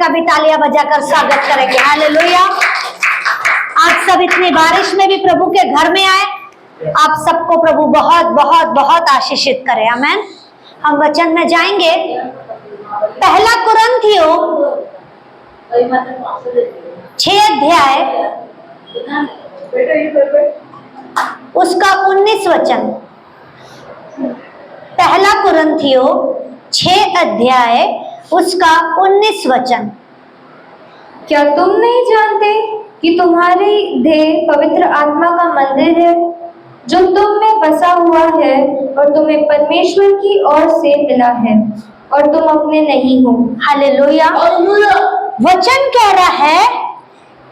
भी तालियां बजाकर स्वागत करेंगे। हालेलुया। आज सब इतनी बारिश में भी प्रभु के घर में आए, आप सबको प्रभु बहुत बहुत बहुत आशीषित करे। आमेन। हम वचन में जाएंगे। पहला कुरिन्थियों 6 अध्याय उसका 19 वचन। पहला कुरिन्थियों 6 अध्याय उसका 19 वचन। क्या तुम नहीं जानते कि तुम्हारी देह पवित्र आत्मा का मंदिर है, जो तुम में बसा हुआ है और तुम्हें परमेश्वर की ओर से मिला है, और तुम अपने नहीं हो। हालेलुया। वचन कह रहा है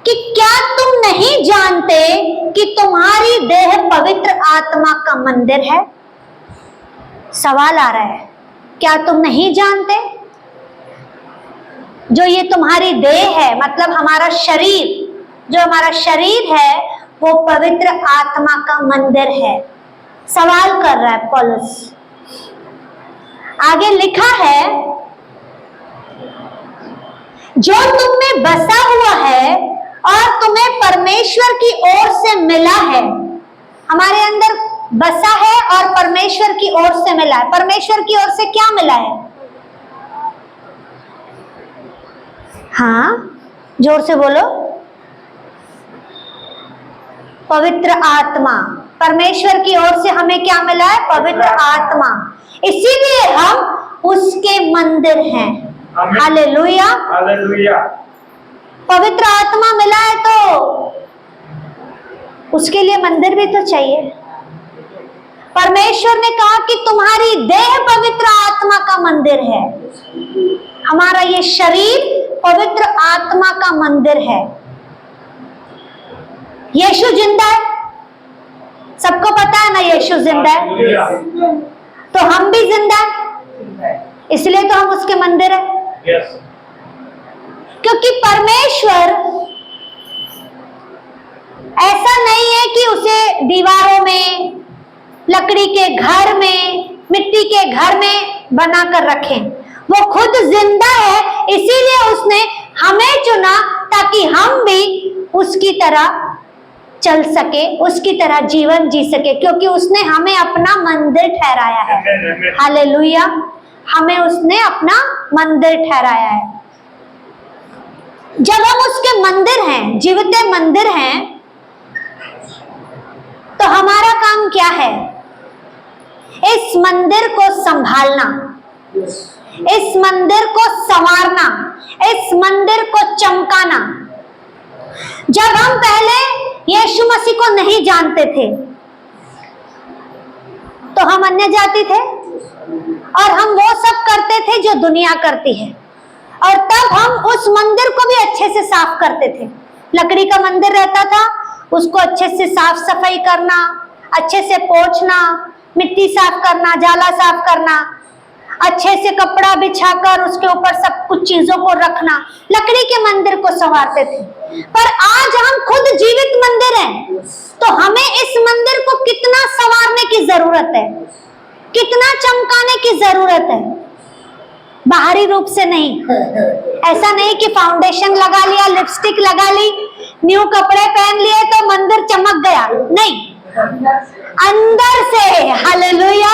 कि क्या तुम नहीं जानते कि तुम्हारी देह पवित्र आत्मा का मंदिर है। सवाल आ रहा है, क्या तुम नहीं जानते? जो ये तुम्हारी देह है, मतलब हमारा शरीर, जो हमारा शरीर है वो पवित्र आत्मा का मंदिर है। सवाल कर रहा है पौलुस। आगे लिखा है, जो तुम में बसा हुआ है और तुम्हें परमेश्वर की ओर से मिला है। हमारे अंदर बसा है और परमेश्वर की ओर से मिला है। परमेश्वर की ओर से क्या मिला है? हाँ, जोर से बोलो। पवित्र आत्मा। परमेश्वर की ओर से हमें क्या मिला है? पवित्र आत्मा। इसीलिए हम उसके मंदिर हैं। हालेलुया। हालेलुया। पवित्र आत्मा मिला है तो उसके लिए मंदिर भी तो चाहिए। परमेश्वर ने कहा कि तुम्हारी देह पवित्र आत्मा का मंदिर है। हमारा ये शरीर पवित्र आत्मा का मंदिर है। यीशु जिंदा है, सबको पता है ना, यीशु जिंदा है, तो हम भी जिंदा है, इसलिए तो हम उसके मंदिर हैं। क्योंकि परमेश्वर ऐसा नहीं है कि उसे दीवारों में, लकड़ी के घर में, मिट्टी के घर में बनाकर रखें। वो खुद जिंदा है, इसीलिए उसने हमें चुना ताकि हम भी उसकी तरह चल सके, उसकी तरह जीवन जी सके, क्योंकि उसने हमें अपना मंदिर ठहराया है। हालेलुया। हमें उसने अपना मंदिर ठहराया है। जब हम उसके मंदिर हैं, जीवते मंदिर हैं, तो हमारा काम क्या है? इस मंदिर को संभालना, इस मंदिर को संवारना, इस मंदिर को चमकाना। जब हम पहले यीशु मसीह को नहीं जानते थे तो हम अन्य जाति थे और हम वो सब करते थे जो दुनिया करती है, और तब हम उस मंदिर को भी अच्छे से साफ करते थे। लकड़ी का मंदिर रहता था, उसको अच्छे से साफ सफाई करना, अच्छे से पोंछना, मिट्टी साफ करना, जाला साफ करना, अच्छे से कपड़ा बिछाकर उसके ऊपर सब कुछ चीजों को रखना, लकड़ी के मंदिर को संवारते थे। पर आज हम खुद जीवित मंदिर हैं, तो हमें इस मंदिर को कितना संवारने की जरूरत है, कितना चमकाने की जरूरत है। बाहरी रूप से नहीं, ऐसा नहीं कि फाउंडेशन लगा लिया, लिपस्टिक लगा ली, न्यू कपड़े पहन लिए तो मंदिर चमक गया, नहीं, अंदर से। हालेलुया।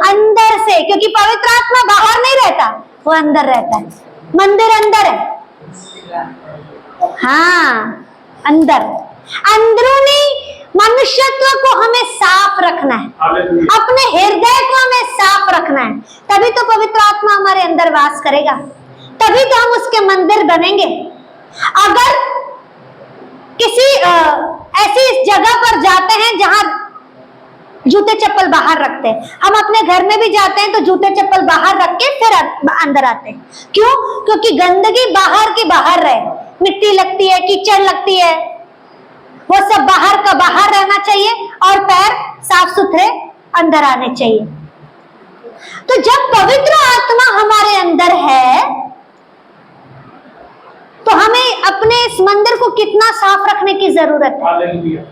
अंदर से, क्योंकि पवित्र आत्मा बाहर नहीं रहता, वो अंदर रहता है। मंदिर अंदर है। हाँ, अंदर, अंदरूनी मनुष्यत्व को हमें साफ रखना है, अपने हृदय को हमें साफ रखना है, तभी तो पवित्र आत्मा हमारे अंदर वास करेगा, तभी तो हम उसके मंदिर बनेंगे। अगर किसी ऐसी जगह पर जाते हैं जहां जूते चप्पल बाहर रखते हैं, हम अपने घर में भी जाते हैं तो जूते चप्पल बाहर रख के फिर अंदर आते हैं। क्यों? क्योंकि गंदगी बाहर की बाहर रहे, मिट्टी लगती है, कीचड़ लगती है, वो सब बाहर का बाहर रहना चाहिए और पैर साफ सुथरे अंदर आने चाहिए। तो जब पवित्र आत्मा हमारे अंदर है तो हमें अपने इस मंदिर को कितना साफ रखने की जरूरत है।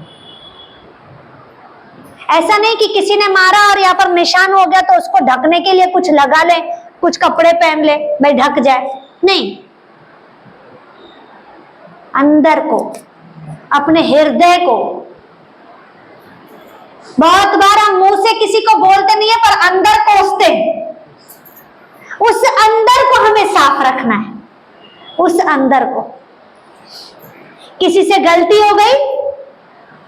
ऐसा नहीं कि किसी ने मारा और यहाँ पर निशान हो गया तो उसको ढकने के लिए कुछ लगा ले, कुछ कपड़े पहन ले, भाई ढक जाए, नहीं। अंदर को, अपने हृदय को। बहुत बार हम मुंह से किसी को बोलते नहीं है, पर अंदर कोसते हैं। उस अंदर को हमें साफ रखना है। उस अंदर को, किसी से गलती हो गई,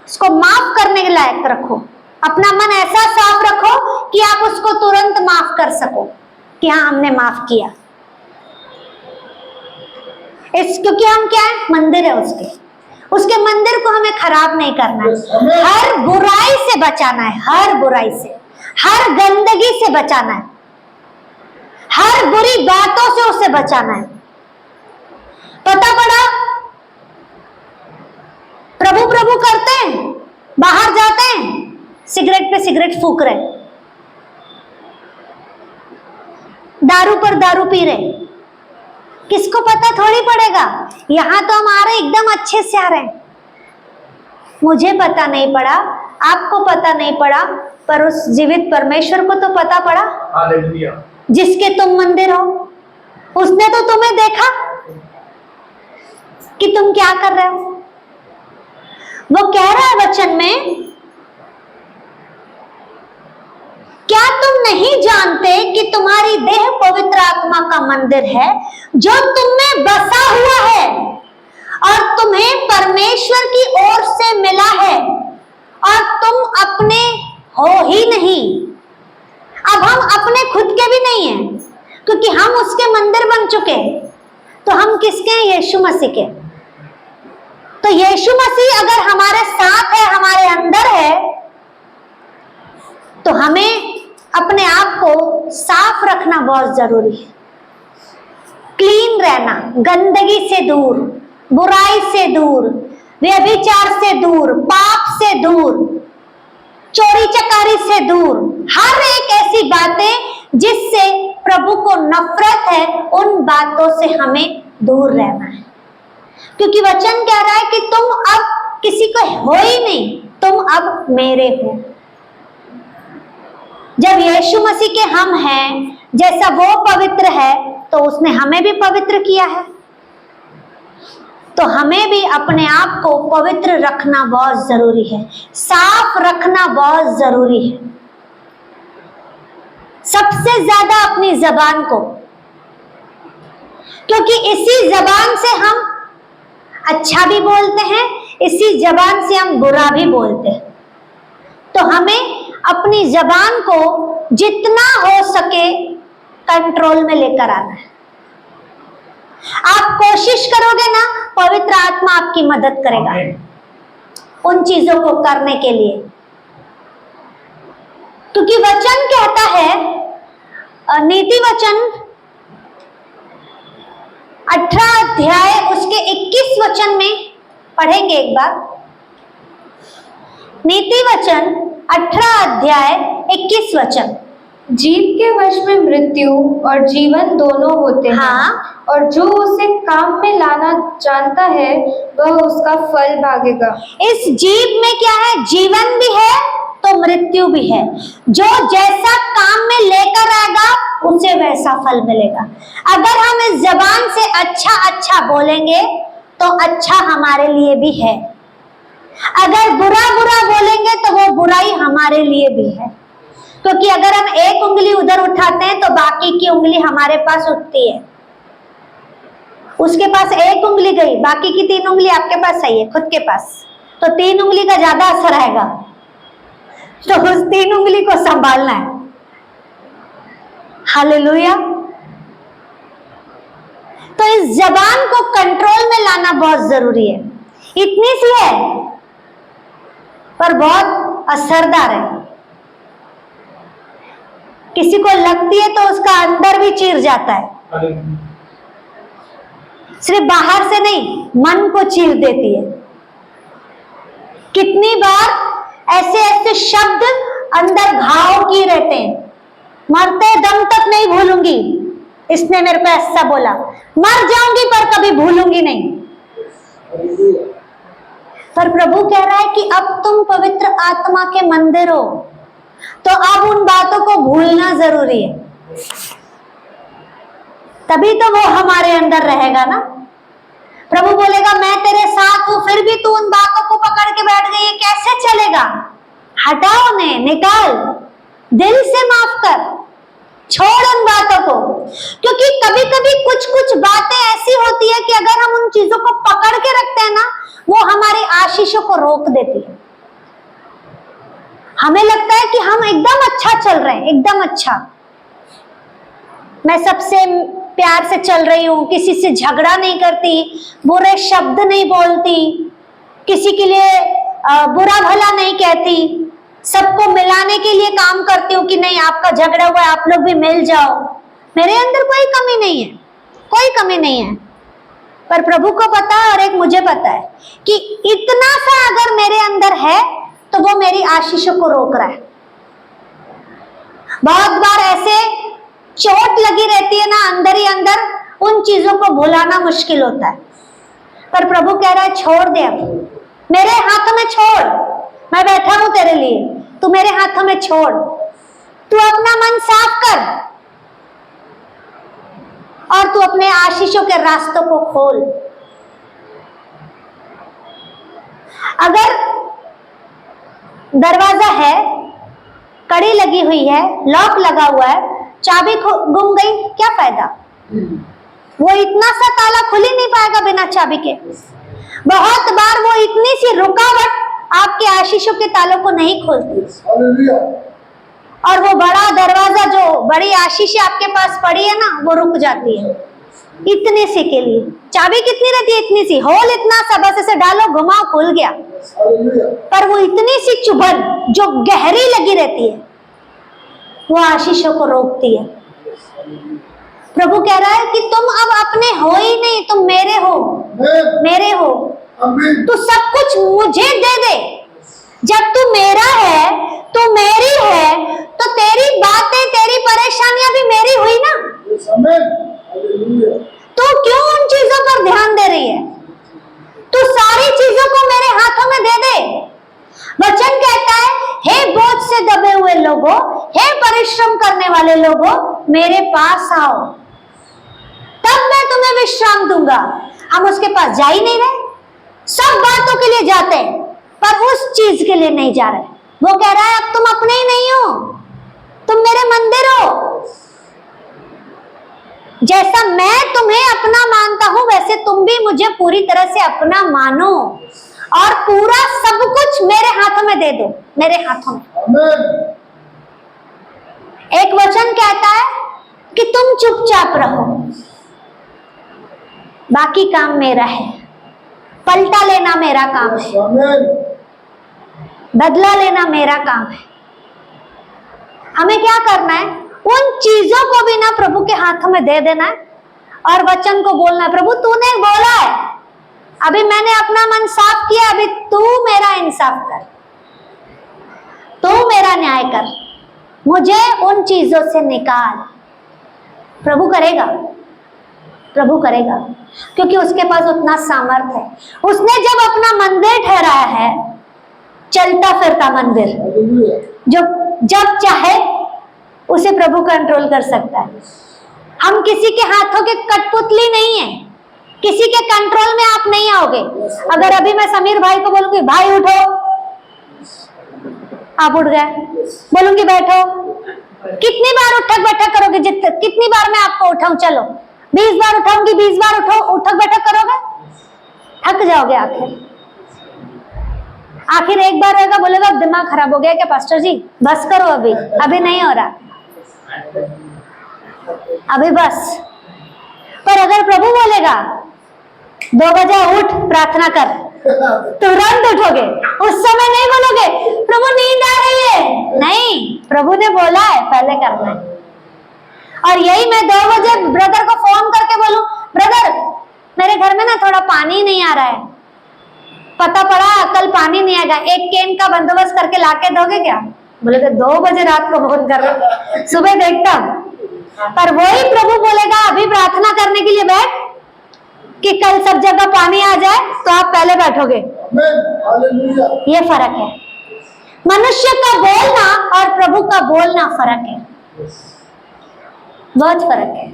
उसको माफ करने के लायक रखो। अपना मन ऐसा साफ रखो कि आप उसको तुरंत माफ कर सको कि हाँ, हमने माफ किया। क्योंकि हम क्या है, मंदिर है उसके मंदिर को हमें खराब नहीं करना है। हर बुराई से बचाना है, हर बुराई से, हर गंदगी से बचाना है, हर बुरी बातों से उसे बचाना है। पता पड़ा, प्रभु प्रभु करते हैं, बाहर जाते हैं, सिगरेट पे सिगरेट फूक रहे, दारू पर दारू पी रहे। किसको पता थोड़ी पड़ेगा। यहां तो हम आ रहे एकदम अच्छे से आ रहे हैं। मुझे पता नहीं पड़ा, आपको पता नहीं पड़ा, पर उस जीवित परमेश्वर को तो पता पड़ा, हालेलुया, जिसके तुम मंदिर हो। उसने तो तुम्हें देखा कि तुम क्या कर रहे हो। वो कह रहा है वचन में, क्या तुम नहीं जानते कि तुम्हारी देह पवित्र आत्मा का मंदिर है जो तुम में बसा हुआ है और तुम्हें परमेश्वर की ओर से मिला है और तुम अपने हो ही नहीं। अब हम अपने खुद के भी नहीं हैं, क्योंकि हम उसके मंदिर बन चुके हैं। तो हम किसके हैं? यीशु मसीह के। तो यीशु मसीह अगर हमारे साथ है, हमारे अंदर है, तो हमें अपने आप को साफ रखना बहुत जरूरी है। क्लीन रहना, गंदगी से दूर, बुराई से दूर, व्यभिचार से दूर, पाप से दूर, चोरी चकारी से दूर, हर एक ऐसी बातें जिससे प्रभु को नफरत है, उन बातों से हमें दूर रहना है। क्योंकि वचन कह रहा है कि तुम अब किसी को हो ही नहीं, तुम अब मेरे हो। जब यीशु मसीह के हम हैं, जैसा वो पवित्र है, तो उसने हमें भी पवित्र किया है। तो हमें भी अपने आप को पवित्र रखना बहुत जरूरी है, साफ रखना बहुत जरूरी है। सबसे ज्यादा अपनी जबान को, क्योंकि इसी जबान से हम अच्छा भी बोलते हैं, इसी जबान से हम बुरा भी बोलते हैं। तो हमें अपनी जबान को जितना हो सके कंट्रोल में लेकर आना है। आप कोशिश करोगे ना, पवित्र आत्मा आपकी मदद करेगा उन चीजों को करने के लिए। क्योंकि वचन कहता है, नीति वचन 18 अध्याय उसके 21 वचन में पढ़ेंगे एक बार। नीति वचन 18 अध्याय 21 वचन। जीव के वश में मृत्यु और जीवन दोनों होते हैं। हाँ। और जो उसे काम में लाना जानता है वह उसका फल भागेगा। इस जीव में क्या है? जीवन भी है तो मृत्यु भी है। जो जैसा काम में लेकर आएगा उसे वैसा फल मिलेगा। अगर हम इस जबान से अच्छा अच्छा बोलेंगे तो अच्छा हमारे लिए भी है, अगर बुरा बुरा बोलेंगे तो वो बुराई हमारे लिए भी है। क्योंकि अगर हम एक उंगली उधर उठाते हैं तो बाकी की उंगली हमारे पास उठती है। उसके पास एक उंगली गई, बाकी की 3 उंगली आपके पास सही है, खुद के पास, तो 3 उंगली का ज्यादा असर आएगा। तो उस 3 उंगली को संभालना है। हालेलुया। तो इस जबान को कंट्रोल में लाना बहुत जरूरी है। इतनी सी है पर बहुत असरदार है। किसी को लगती है तो उसका अंदर भी चीर जाता है, सिर्फ बाहर से नहीं, मन को चीर देती है। कितनी बार ऐसे ऐसे शब्द अंदर घाव किए रहते हैं, मरते दम तक नहीं भूलूंगी, इसने मेरे को ऐसा बोला, मर जाऊंगी पर कभी भूलूंगी नहीं। पर प्रभु कह रहा है कि अब तुम पवित्र आत्मा के मंदिर हो, तो अब उन बातों को भूलना जरूरी है, तभी तो वो हमारे अंदर रहेगा ना। प्रभु बोलेगा मैं तेरे साथ हूं, फिर भी तू उन बातों को पकड़ के बैठ गई है, कैसे चलेगा? हटाओ उन्हें, निकाल, दिल से माफ कर, छोड़ उन बातों को। क्योंकि कभी कभी कुछ कुछ बातें ऐसी होती है कि अगर हम उन चीजों को पकड़ के रखते हैं ना, वो हमारी आशीषों को रोक देती है। हमें लगता है कि हम एकदम अच्छा चल रहे हैं, एकदम अच्छा, मैं सबसे प्यार से चल रही हूं, किसी से झगड़ा नहीं करती, बुरे शब्द नहीं बोलती, किसी के लिए बुरा भला नहीं कहती, सबको मिलाने के लिए काम करती हूँ कि नहीं आपका झगड़ा हुआ है, आप लोग भी मिल जाओ। मेरे अंदर कोई कमी नहीं है, कोई कमी नहीं है। पर प्रभु को पता है और एक मुझे पता है कि इतना सा अगर मेरे अंदर है तो वो मेरी आशीषों को रोक रहा है। बहुत बार ऐसे चोट लगी रहती है ना अंदर ही अंदर, उन चीजों को भुलाना मुश्किल होता है। पर प्रभु कह रहा है छोड़ दे, अब मेरे हाथों में छोड़, मैं बैठा हूं तेरे लिए, तू मेरे हाथों में छोड़, तू अपना मन साफ कर और तू अपने आशीषों के रास्तों को खोल। अगर दरवाजा है, कड़ी लगी हुई है, लॉक लगा हुआ है, चाबी गुम गई, क्या फायदा? वो इतना सा ताला खुल ही नहीं पाएगा बिना चाबी के। बहुत बार वो इतनी सी रुकावट आपके आशीषों के तालों को नहीं खोलती, और वो बड़ा दरवाजा, जो बड़ी आशीष आपके पास पड़ी है ना, वो रुक जाती है इतने से के लिए। चाबी कितनी रहती है? इतनी सी, होल इतना सा, बस इसे डालो, घुमाओ, खुल गया। पर वो इतनी सी चुभन जो गहरी लगी रहती है, वो आशीषों को रोकती है। प्रभु कह रहा है कि तुम अब अपने हो ही नहीं, तुम मेरे हो, मेरे हो। तू सब कुछ मुझे दे दे। जब तू मेरा है, तू मेरी है, तो तेरी बातें, तेरी परेशानियां भी मेरी हुई ना। तू क्यों उन चीजों पर ध्यान दे रही है? तू सारी चीजों को मेरे हाथों में दे दे। वचन कहता है, हे बोझ से दबे हुए लोगों, हे परिश्रम करने वाले लोगों, मेरे पास आओ, तब मैं तुम्हें विश्राम दूंगा। हम उसके पास जा ही नहीं रहे, सब बातों के लिए जाते हैं पर उस चीज के लिए नहीं जा रहे। वो कह रहा है अब तुम अपने ही नहीं हो, तुम मेरे मंदिर हो। जैसा मैं तुम्हें अपना मानता हूं, वैसे तुम भी मुझे पूरी तरह से अपना मानो और पूरा सब कुछ मेरे हाथों में दे दो, मेरे हाथों में। एक वचन कहता है कि तुम चुपचाप रहो, बाकी काम मेरा है, पलटा लेना मेरा काम है, बदला लेना मेरा काम है। हमें क्या करना है? उन चीजों को भी ना प्रभु के हाथों में दे देना है और वचन को बोलना है, प्रभु तूने बोला है, अभी मैंने अपना मन साफ किया, अभी तू मेरा इंसाफ कर, तू मेरा न्याय कर, मुझे उन चीजों से निकाल। प्रभु करेगा, प्रभु करेगा, क्योंकि उसके पास उतना सामर्थ्य है। उसने जब अपना मंदिर ठहराया है, चलता फिरता मंदिर, जो जब चाहे उसे प्रभु कंट्रोल कर सकता है। हम किसी के हाथों के कठपुतली नहीं है, किसी के कंट्रोल में आप नहीं आओगे। अगर अभी मैं समीर भाई को बोलूंगी भाई उठो, आप उठ गए, बोलूंगी बैठो, कितनी बार उठक बैठक करोगे? कितनी बार मैं आपको उठाऊं? चलो 20 बार उठाऊंगी, 20 बार उठक बैठक करोगे, थक जाओगे। आखिर एक बार रहेगा, बोलेगा दिमाग खराब हो गया क्या पास्टर जी, बस करो, अभी नहीं हो रहा, अभी बस। पर अगर प्रभु बोलेगा 2 बजे उठ प्रार्थना कर, तुरंत उठोगे। उस समय नहीं बोलोगे प्रभु नींद आ रही है, नहीं, प्रभु ने बोला है पहले करना है। और यही मैं 2 बजे ब्रदर को फोन करके बोलूं, ब्रदर मेरे घर में ना थोड़ा पानी नहीं आ रहा है, पता पड़ा कल पानी नहीं आएगा, एक कैन का बंदोबस्त करके लाके दोगे क्या? बोले तो 2 बजे रात को फोन कर रहे, सुबह देखता हूं। पर वही प्रभु बोलेगा अभी प्रार्थना करने के लिए बैठ, कि कल सब जगह पानी आ जाए तो आप पहले बैठोगे। ये फर्क है, मनुष्य का बोलना और प्रभु का बोलना फर्क है, बहुत फर्क है।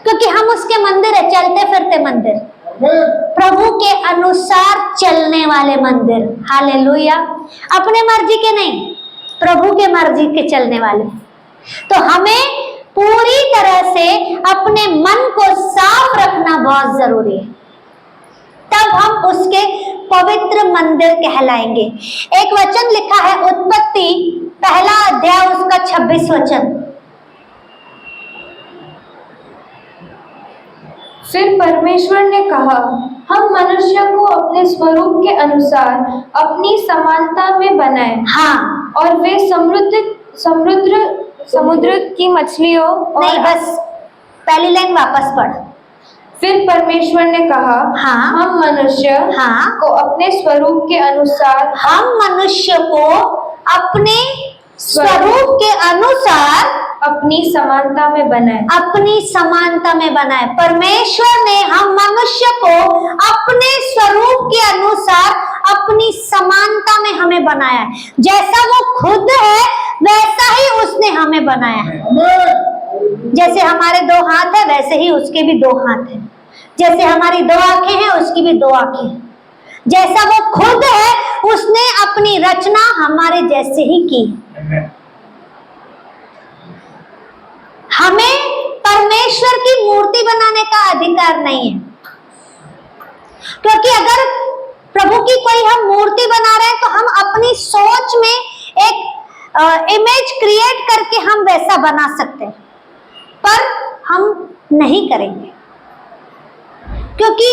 क्योंकि हम उसके मंदिर है, चलते फिरते मंदिर। प्रभु के अनुसार चलने वाले मंदिर। हालेलुया। अपने मर्जी के नहीं, प्रभु के मर्जी के चलने वाले। तो हमें पूरी तरह से अपने मन को साफ रखना बहुत जरूरी है, तब हम उसके पवित्र मंदिर कहलाएंगे। एक वचन लिखा है उत्पत्ति 1 अध्याय उसका 26 वचन। फिर परमेश्वर ने कहा, हम मनुष्य को अपने स्वरूप के अनुसार अपनी समानता में बनाएं। हाँ, और वे समुद्र की मछलियों नहीं, बस पहली लाइन वापस पढ़। फिर परमेश्वर ने कहा, हाँ, हम मनुष्य हाँ, को अपने स्वरूप के अनुसार हम मनुष्य को अपने स्वरूप के अनुसार अपनी समानता में बनाए। अपनी समानता में बनाए। परमेश्वर ने हम मनुष्य को अपने स्वरूप के अनुसार अपनी समानता में हमें बनाया है। जैसा वो खुद है वैसा ही उसने हमें बनाया है। जैसे हमारे 2 हाथ है वैसे ही उसके भी 2 हाथ है। जैसे हमारी 2 आंखें हैं उसकी भी 2 आंखें हैं। जैसा वो खुद है उसने अपनी रचना हमारे जैसे ही की। हमें परमेश्वर की मूर्ति बनाने का अधिकार नहीं है, क्योंकि अगर प्रभु की कोई हम मूर्ति बना रहे हैं तो हम अपनी सोच में एक इमेज क्रिएट करके हम वैसा बना सकते हैं, पर हम नहीं करेंगे, क्योंकि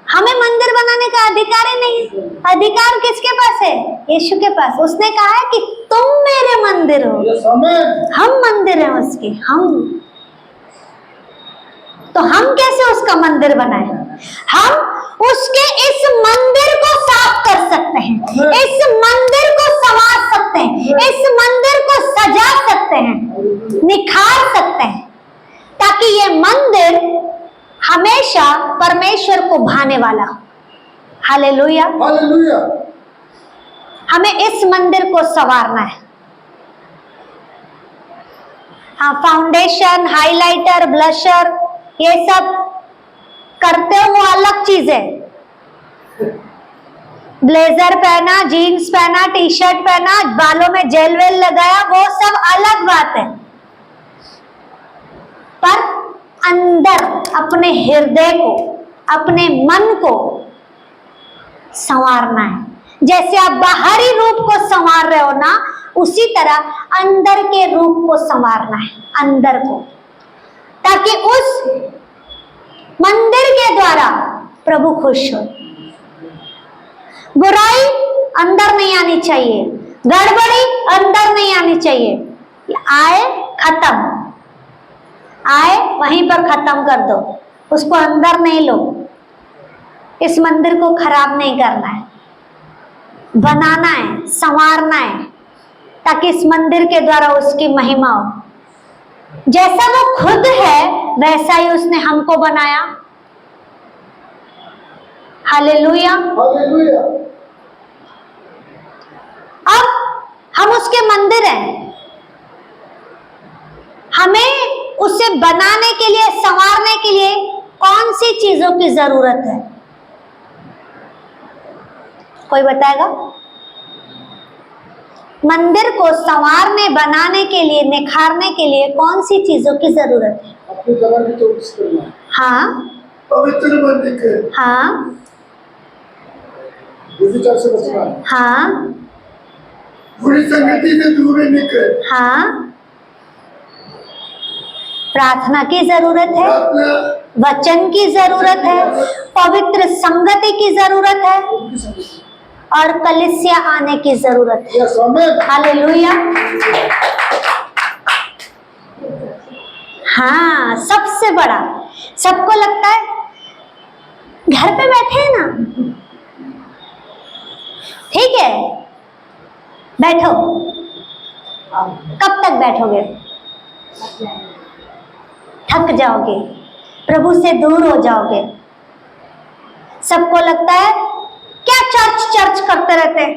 हमें मंदिर बनाने का अधिकार ही नहीं है। अधिकार किसके पास है? यीशु के पास। उसने कहा है कि तुम मेरे मंदिर हो, हम मंदिर हैं उसके। तो हम कैसे उसका मंदिर बनाए? हम उसके इस मंदिर को साफ कर सकते हैं, इस मंदिर को संवार सकते हैं, इस मंदिर को सजा सकते हैं, निखार सकते हैं, ताकि ये मंदिर हमेशा परमेश्वर को भाने वाला हो। Hallelujah, hallelujah. हमें इस मंदिर को संवारना है। हाँ, फाउंडेशन, हाइलाइटर, ब्लशर ये सब करते हो वो अलग चीज है। ब्लेजर पहना, जीन्स पहना, टी शर्ट पहना, बालों में जेल वेल लगाया, वो सब अलग बात है। पर अंदर अपने हृदय को, अपने मन को संवारना है। जैसे आप बाहरी रूप को संवार रहे हो ना, उसी तरह अंदर के रूप को संवारना है, अंदर को, ताकि उस मंदिर के द्वारा प्रभु खुश हो। बुराई अंदर नहीं आनी चाहिए, गड़बड़ी अंदर नहीं आनी चाहिए। आए खत्म, आए वहीं पर खत्म कर दो, उसको अंदर नहीं लो। इस मंदिर को खराब नहीं करना है, बनाना है, संवारना है, ताकि इस मंदिर के द्वारा उसकी महिमा हो। जैसा वो खुद है वैसा ही उसने हमको बनाया। Hallelujah, hallelujah. अब हम उसके मंदिर हैं, हमें उसे बनाने के लिए, संवारने के लिए कौन सी चीजों की जरूरत है? कोई बताएगा? मंदिर को संवारने, बनाने के लिए, निखारने के लिए कौन सी चीजों की जरूरत है? अपनी जगह की चौकस करना, हाँ, पवित्र बनने के, हाँ, व्यभिचार से बचना, हाँ, बुरी संगति से दूर रहने के, हाँ, प्रार्थना की जरूरत है, वचन की जरूरत है, पवित्र संगति की जरूरत है, और कलीसिया आने की जरूरत है। हालेलुया। हाँ, सबसे बड़ा, सबको लगता है घर पे बैठे हैं ना, ठीक है, बैठो। कब तक बैठोगे? थक जाओगे, प्रभु से दूर हो जाओगे। सबको लगता है क्या चर्च चर्च करते रहते हैं।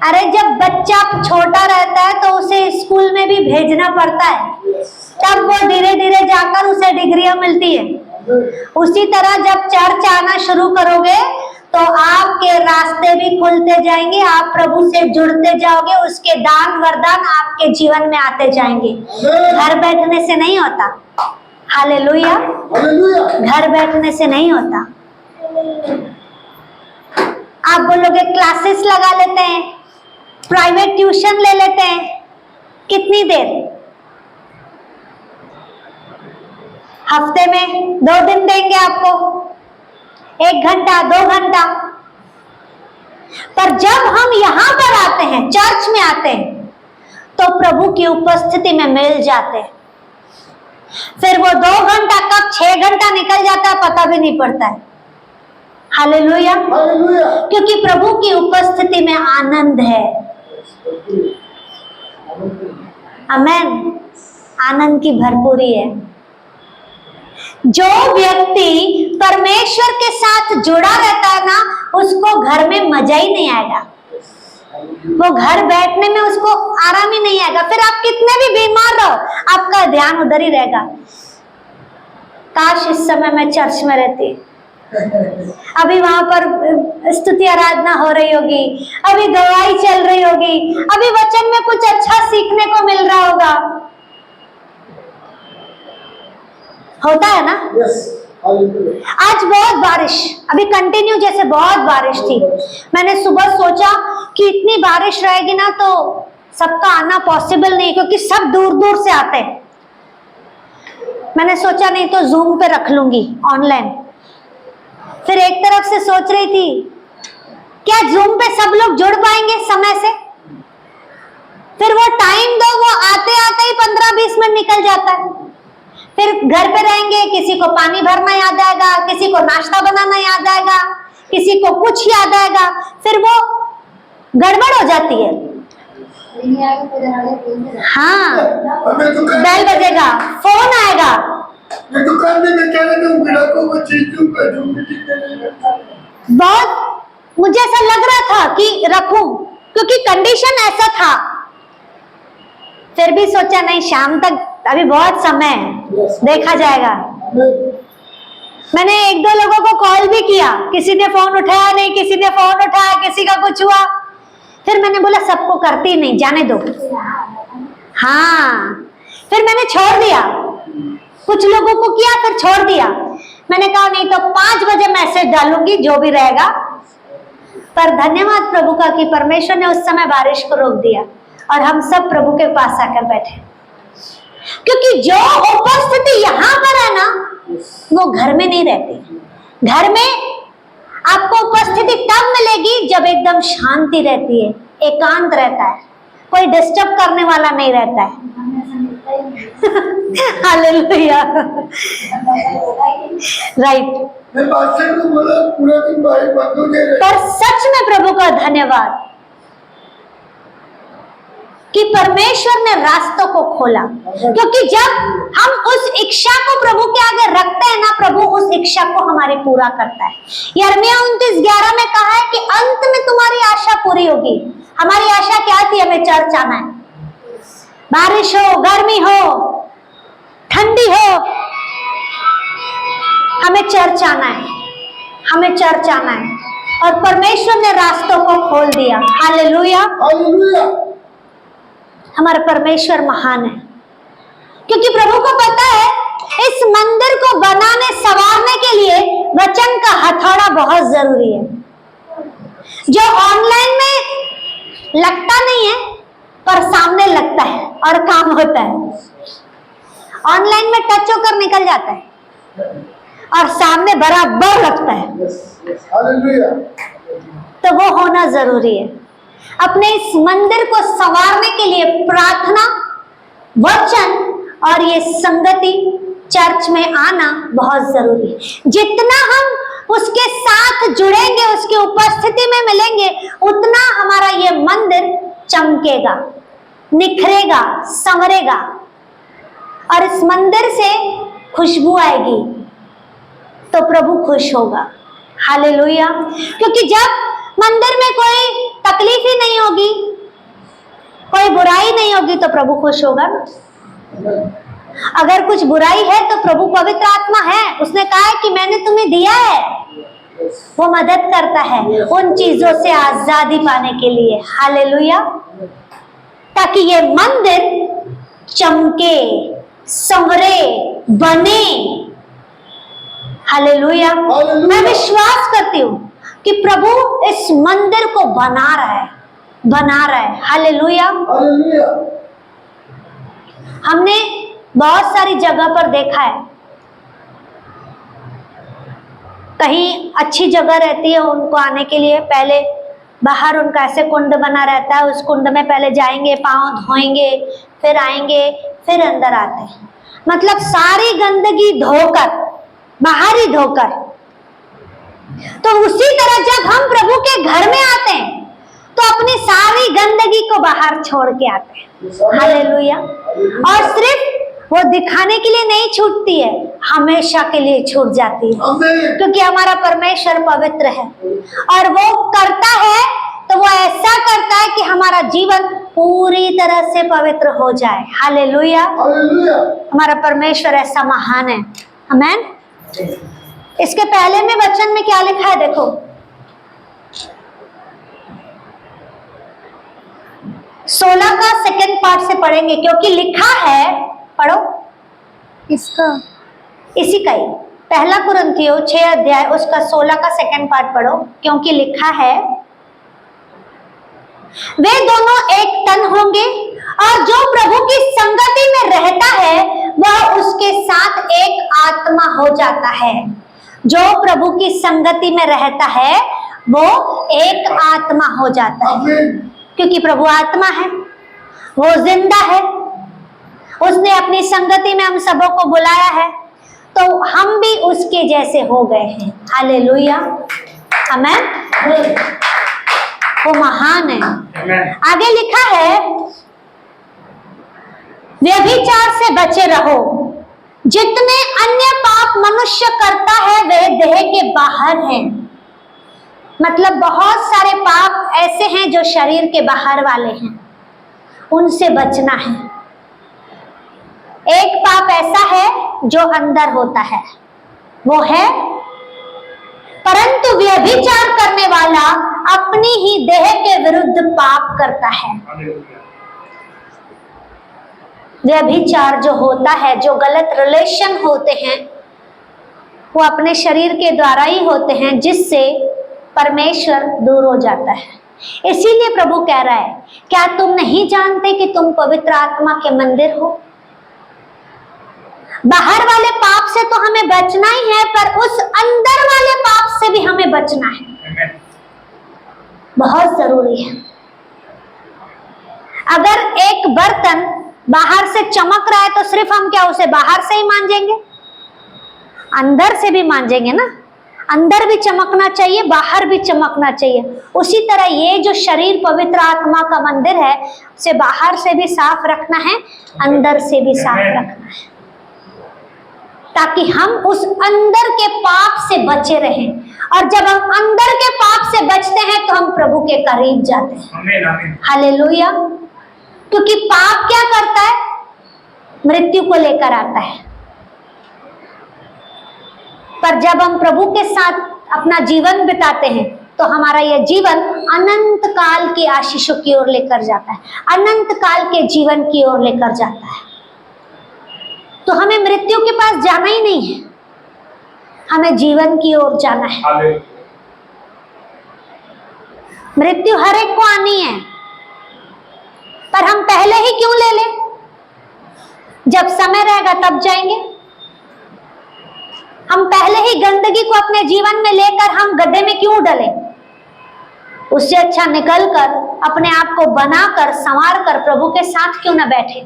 अरे जब बच्चा छोटा रहता है तो उसे स्कूल में भी भेजना पड़ता है, तब वो धीरे धीरे जाकर उसे डिग्रियां मिलती है। उसी तरह जब चर्च आना शुरू करोगे तो आपके रास्ते भी खुलते जाएंगे, आप प्रभु से जुड़ते जाओगे, उसके दान वरदान आपके जीवन में आते जाएंगे। घर बैठने से नहीं होता। हालेलुया। घर बैठने से नहीं होता। आप बोलोगे क्लासेस लगा लेते हैं, प्राइवेट ट्यूशन ले लेते हैं, कितनी देर? हफ्ते में 2 दिन देंगे आपको, 1 घंटा 2 घंटा। पर जब हम यहां पर आते हैं, चर्च में आते हैं, तो प्रभु की उपस्थिति में मिल जाते हैं। फिर वो 2 घंटा कब 6 घंटा निकल जाता है पता भी नहीं पड़ता है। हालेलुया। क्योंकि प्रभु की उपस्थिति में आनंद है। आमेन। आनंद की भरपूरी है। जो व्यक्ति परमेश्वर के साथ जुड़ा रहता है ना, उसको घर में मजा ही नहीं आएगा। वो घर बैठने में उसको आराम ही नहीं आएगा। फिर आप कितने भी बीमार रहो, आपका ध्यान उधर ही रहेगा। काश इस समय मैं चर्च में रहती, अभी वहां पर स्तुति आराधना हो रही होगी, अभी गवाही चल रही होगी, अभी वचन में कुछ अच्छा सीखने को मिल रहा होगा। होता है ना? आज बहुत बारिश, अभी कंटिन्यू जैसे बहुत बारिश थी। मैंने सुबह सोचा कि इतनी बारिश रहेगी ना तो सबका आना पॉसिबल नहीं, क्योंकि सब दूर दूर से आते हैं। मैंने सोचा नहीं तो जूम पे रख लूंगी ऑनलाइन। फिर एक तरफ से सोच रही थी क्या जूम पे सब लोग जुड़ पाएंगे समय से? फिर वो टाइम दो, वो आते आते ही 15-20 मिनट निकल जाता है। फिर घर पे रहेंगे, किसी को पानी भरना याद आएगा, किसी को नाश्ता बनाना याद आएगा, किसी को कुछ याद आएगा, फिर वो गड़बड़ हो जाती है। हाँ, बेल बजेगा, फोन आएगा, दुकान में क्या ग्राहकों को चीज बहुत मुझे ऐसा लग रहा था कि रखूं, क्योंकि कंडीशन ऐसा था। फिर भी सोचा नहीं, शाम तक अभी बहुत समय है, देखा जाएगा। मैंने 1-2 लोगों को कॉल भी किया, किसी ने फोन उठाया नहीं, किसी ने फोन उठाया, किसी का कुछ हुआ। फिर मैंने बोला सबको करती नहीं, जाने दो। हाँ, फिर मैंने छोड़ दिया, कुछ लोगों को किया फिर छोड़ दिया। मैंने कहा नहीं तो 5 बजे मैसेज डालूंगी जो भी रहेगा। पर धन्यवाद प्रभु का कि परमेश्वर ने उस समय बारिश को रोक दिया और हम सब प्रभु के पास आकर बैठे। क्योंकि जो उपस्थिति यहाँ पर है ना, वो घर में नहीं रहती। घर में आपको उपस्थिति तब मिलेगी जब एकदम शांति रहती है, एकांत रहता है, कोई डिस्टर्ब करने वाला नहीं रहता है। हालेलुया। राइट। पर सच में प्रभु का धन्यवाद कि परमेश्वर ने रास्तों को खोला। क्योंकि जब हम उस इच्छा को प्रभु के आगे रखते हैं ना, प्रभु उस इच्छा को हमारी पूरा करता है। यिर्मयाह 29:11 में कहा है कि अंत में तुम्हारी आशा पूरी होगी। हमारी आशा क्या थी? हमें चर्च आना है। बारिश हो, गर्मी हो, ठंडी हो, हमें चर्च आना है, हमें चर्च आना है। और परमेश्वर ने रास्तों को खोल दिया। हालेलुया। हमारा परमेश्वर महान है, क्योंकि प्रभु को पता है इस मंदिर को बनाने संवारने के लिए वचन का हथौड़ा बहुत जरूरी है, जो ऑनलाइन में लगता नहीं है पर सामने लगता है और काम होता है। ऑनलाइन में टच होकर निकल जाता है और सामने बराबर लगता है। तो वो होना जरूरी है। अपने इस मंदिर को संवारने के लिए प्रार्थना, वचन और ये संगति, चर्च में आना बहुत जरूरी है। जितना हम उसके साथ जुड़ेंगे, उसकी उपस्थिति में मिलेंगे, उतना हमारा ये मंदिर चमकेगा, निखरेगा, संवरेगा और इस मंदिर से खुशबू आएगी तो प्रभु खुश होगा। हालेलुया। क्योंकि जब मंदिर में कोई तकलीफ ही नहीं होगी, कोई बुराई नहीं होगी, तो प्रभु खुश होगा ना। अगर कुछ बुराई है तो प्रभु पवित्र आत्मा है, उसने कहा है कि मैंने तुम्हें दिया है, वो मदद करता है उन चीजों से आजादी पाने के लिए। हालेलुया। ताकि ये मंदिर चमके, संवरे, बने। हालेलुया। मैं विश्वास करती हूँ कि प्रभु इस मंदिर को बना रहा है। हालेलुया। हमने बहुत सारी जगह पर देखा है, कहीं अच्छी जगह रहती है उनको आने के लिए, पहले बाहर उनका ऐसे कुंड बना रहता है, उस कुंड में पहले जाएंगे, पांव धोएंगे, फिर आएंगे, फिर अंदर आते हैं। मतलब सारी गंदगी धोकर, बाहर ही धोकर। तो उसी तरह जब हम प्रभु के घर में आते हैं तो अपनी सारी गंदगी को बाहर छोड़ के आते हैं। हालेलुया। और सिर्फ वो दिखाने के लिए नहीं छूटती है, हमेशा के लिए छूट जाती है, क्योंकि हमारा परमेश्वर पवित्र है और वो करता है तो वो ऐसा करता है कि हमारा जीवन पूरी तरह से पवित्र हो जाए। हालेलुया। हमारा परमेश्वर ऐसा महान है। आमीन। इसके पहले में वचन में क्या लिखा है देखो, सोलह का सेकंड पार्ट से पढ़ेंगे, क्योंकि लिखा है, पढ़ो इसका, इसी का ही पहला कुरिन्थियों 6 अध्याय उसका 16 का सेकंड पार्ट पढ़ो। क्योंकि लिखा है, वे दोनों एक तन होंगे और जो प्रभु की संगति में रहता है वह उसके साथ एक आत्मा हो जाता है। जो प्रभु की संगति में रहता है वो एक आत्मा हो जाता है, क्योंकि प्रभु आत्मा है, वो जिंदा है, उसने अपनी संगति में हम सबों को बुलाया है, तो हम भी उसके जैसे हो गए हैं। हालेलुया। आमीन। वो महान है। आगे लिखा है, व्यभिचार से बचे रहो। जितने अन्य पाप मनुष्य करता है वे देह के बाहर हैं। मतलब बहुत सारे पाप ऐसे हैं जो शरीर के बाहर वाले हैं, उनसे बचना है। एक पाप ऐसा है जो अंदर होता है, वो है, परंतु व्यभिचार करने वाला अपनी ही देह के विरुद्ध पाप करता है। व्यभिचार जो होता है, जो गलत रिलेशन होते हैं, वो अपने शरीर के द्वारा ही होते हैं, जिससे परमेश्वर दूर हो जाता है। इसीलिए प्रभु कह रहा है, क्या तुम नहीं जानते कि तुम पवित्र आत्मा के मंदिर हो? बाहर वाले पाप से तो हमें बचना ही है, पर उस अंदर वाले पाप से भी हमें बचना है। बहुत जरूरी है। अगर एक बर्तन बाहर से चमक रहा है तो सिर्फ हम क्या उसे बाहर से ही मांजेंगे? अंदर से भी मांजेंगे ना। अंदर भी चमकना चाहिए, बाहर भी चमकना चाहिए। उसी तरह ये जो शरीर पवित्र आत्मा का मंदिर है, उसे बाहर से भी साफ रखना है, अंदर से भी साफ रखना है, ताकि हम उस अंदर के पाप से बचे रहें। और जब हम अंदर के पाप से बचते हैं तो हम प्रभु के करीब जाते हैं। हालेलुया। क्योंकि पाप क्या करता है? मृत्यु को लेकर आता है। पर जब हम प्रभु के साथ अपना जीवन बिताते हैं तो हमारा यह जीवन अनंत काल की आशीषों की ओर लेकर जाता है, अनंत काल के जीवन की ओर लेकर जाता है। तो हमें मृत्यु के पास जाना ही नहीं है, हमें जीवन की ओर जाना है। मृत्यु हर एक को आनी है, पर हम पहले ही क्यों ले लें? जब समय रहेगा तब जाएंगे। हम पहले ही गंदगी को अपने जीवन में लेकर हम गड्ढे में क्यों डलें? उससे अच्छा निकलकर अपने आप को बनाकर संवार कर प्रभु के साथ क्यों ना बैठे?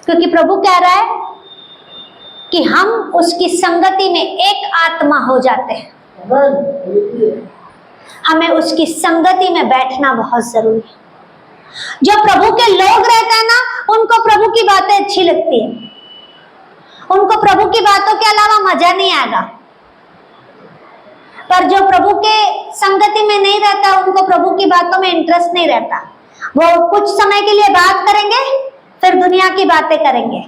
क्योंकि प्रभु कह रहा है कि हम उसकी संगति में एक आत्मा हो जाते हैं। हमें उसकी संगति में बैठना बहुत जरूरी है। जो प्रभु के लोग रहते हैं ना, उनको प्रभु की बातें अच्छी लगती है, उनको प्रभु की बातों के अलावा मजा नहीं आएगा। पर जो प्रभु के संगति में नहीं रहता, उनको प्रभु की बातों में इंटरेस्ट नहीं रहता। वो कुछ समय के लिए बात करेंगे, फिर दुनिया की बातें करेंगे।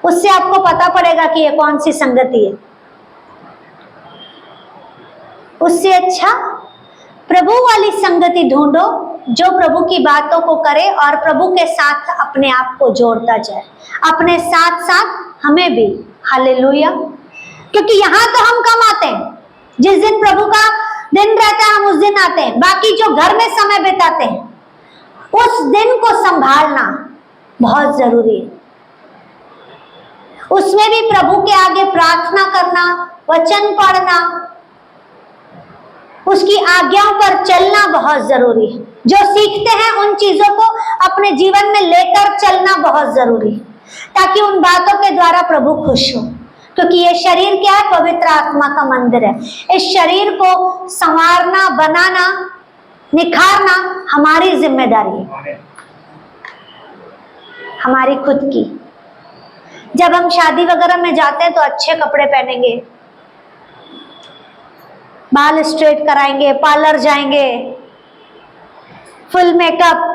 उससे आपको पता पड़ेगा कि ये कौन सी संगति है। उससे अच्छा प्रभु वाली संगति ढूंढो, जो प्रभु की बातों को करे और प्रभु के साथ अपने आप को जोड़ता जाए, अपने साथ साथ हमें भी। हालेलुया। क्योंकि यहाँ तो हम कम आते हैं, जिस दिन प्रभु का दिन रहता है हम उस दिन आते हैं, बाकी जो घर में समय बिताते हैं उस दिन को संभालना बहुत जरूरी है। उसमें भी प्रभु के आगे प्रार्थना करना, वचन पढ़ना, उसकी आज्ञाओं पर चलना बहुत जरूरी है। जो सीखते हैं उन चीजों को अपने जीवन में लेकर चलना बहुत जरूरी है, ताकि उन बातों के द्वारा प्रभु खुश हो। क्योंकि ये शरीर क्या है? पवित्र आत्मा का मंदिर है। इस शरीर को संवारना, बनाना, निखारना हमारी जिम्मेदारी है, हमारी खुद की। जब हम शादी वगैरह में जाते हैं तो अच्छे कपड़े पहनेंगे, बाल स्ट्रेट कराएंगे, पार्लर जाएंगे, फुल मेकअप,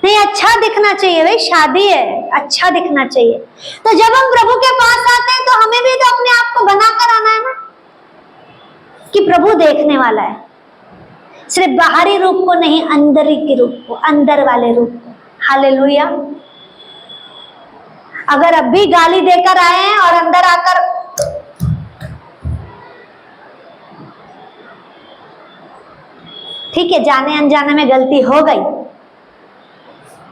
नहीं अच्छा दिखना चाहिए भाई, शादी है, अच्छा दिखना चाहिए। तो जब हम प्रभु के पास आते हैं तो हमें भी तो अपने आप को बनाकर आना है ना, कि प्रभु देखने वाला है। सिर्फ बाहरी रूप को नहीं, अंदर के रूप को, अंदर वाले रूप को। हालेलुया। अगर अब भी गाली देकर आए हैं और अंदर आकर ठीक है, जाने अनजाने में गलती हो गई,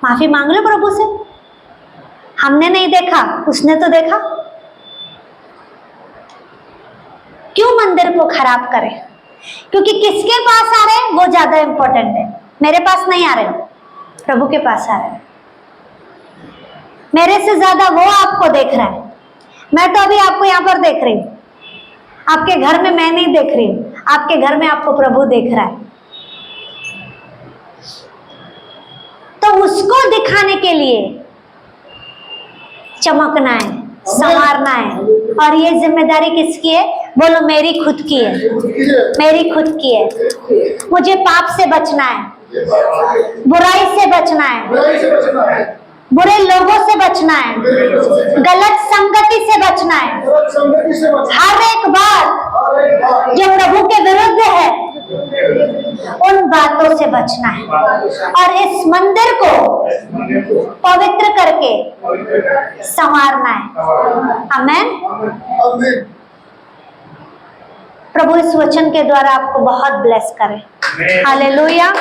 माफी मांग लो प्रभु से। हमने नहीं देखा, उसने तो देखा। क्यों मंदिर को खराब करें? क्योंकि किसके पास आ रहे हैं वो ज्यादा इंपॉर्टेंट है। मेरे पास नहीं आ रहे, प्रभु के पास आ रहे हैं। मेरे से ज्यादा वो आपको देख रहा है। मैं तो अभी आपको यहाँ पर देख रही हूँ, आपके घर में मैं नहीं देख रही हूँ, आपके घर में आपको प्रभु देख रहा है। तो उसको दिखाने के लिए चमकना है, संवारना है। और ये जिम्मेदारी किसकी है? बोलो, मेरी खुद की है, मेरी खुद की है। मुझे पाप से बचना है, बुराई से बचना है, बुरे लोगों से बचना है, गलत संगति से बचना है। हर एक बात जो प्रभु के विरुद्ध है उन बातों से बचना है, और इस मंदिर को पवित्र करके संवारना है। आमेन। प्रभु इस वचन के द्वारा आपको बहुत ब्लेस करे। हालेलुया।